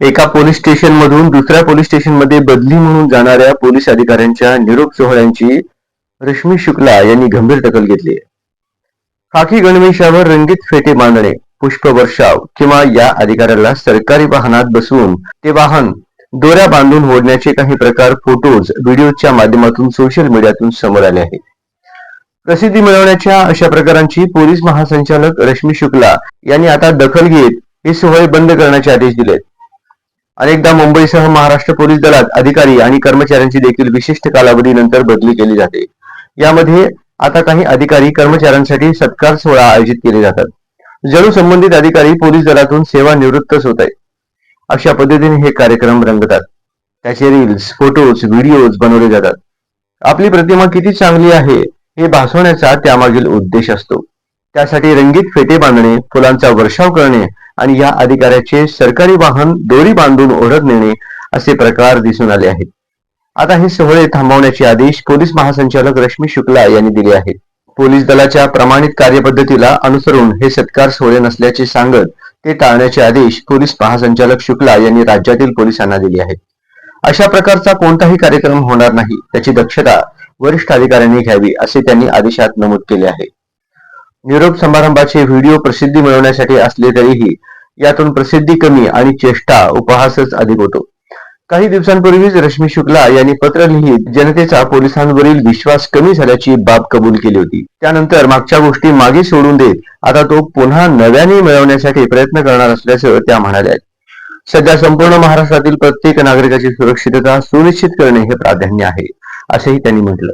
एका police station मधून दुसऱ्या पोलीस स्टेशन मध्ये बदली म्हणून जाणाऱ्या पोलीस अधिकाऱ्यांच्या निरोप सोहळ्यांची रश्मी शुक्ला यांनी गंभीर दखल घेतली. खाकी गणवेशावर रंगीत फेटे बांधणे, पुष्पवर्षाव किंवा या अधिकाऱ्याला सरकारी वाहनात बसवून ते वाहन दोऱ्या बांधून ओढण्याचे काही प्रकार फोटोज, व्हिडिओच्या माध्यमातून सोशल मीडियातून समोर आले आहेत. प्रसिद्धी मिळवण्याच्या अशा प्रकारांची पोलीस महासंचालक रश्मी शुक्ला यांनी आता दखल घेत हे सोहळे बंद करण्याचे आदेश दिलेत. अनेकदा मुंबईसह महाराष्ट्र पोलीस दलात अधिकारी आणि कर्मचाऱ्यांची देखील विशिष्ट कालावधीनंतर बदली केली जाते. यामध्ये आता काही अधिकारी कर्मचाऱ्यांसाठी सत्कार सोहळा आयोजित केले जातात. जणू संबंधित अधिकारी पोलीस दलातून सेवानिवृत्तच होत आहे अशा पद्धतीने हे कार्यक्रम रंगतात. त्याचे रील्स, फोटोज, व्हिडिओज बनवले जातात. आपली प्रतिमा किती चांगली आहे हे भासवण्याचा त्यामागील उद्देश असतो. त्यासाठी रंगीत फेटे बांधणे, फुलांचा वर्षाव करणे आणि या अधिकाऱ्याचे सरकारी वाहन दोरी बांधून ओढत नेणे असे प्रकार दिसून आले आहेत. आता हे सोहळे थांबवण्याचे आदेश पोलीस महासंचालक रश्मी शुक्ला यांनी दिले आहेत. पोलीस दलाच्या प्रमाणित कार्यपद्धतीला अनुसरून हे सत्कार सोहळे नसल्याचे सांगत ते टाळण्याचे आदेश पोलीस महासंचालक शुक्ला यांनी राज्यातील पोलिसांना दिले आहेत. अशा प्रकारचा कोणताही कार्यक्रम होणार नाही त्याची दक्षता वरिष्ठ अधिकाऱ्यांनी घ्यावी असे त्यांनी आदेशात नमूद केले आहे. निरोप समारंभाचे व्हिडिओ प्रसिद्धी मिळवण्यासाठी असले तरीही यातून प्रसिद्धी कमी आणि चेष्टा, उपहासच अधिक होतो. काही दिवसांपूर्वीच रश्मी शुक्ला यांनी पत्र लिहित जनतेचा पोलिसांवरील विश्वास कमी झाल्याची बाब कबूल केली होती. त्यानंतर मागच्या गोष्टी मागे सोडून देत आता तो पुन्हा नव्याने मिळवण्यासाठी प्रयत्न करणार असल्याचं त्या म्हणाल्या. सध्या संपूर्ण महाराष्ट्रातील प्रत्येक नागरिकाची सुरक्षितता सुनिश्चित करणे हे प्राधान्य आहे असेही त्यांनी म्हटलं.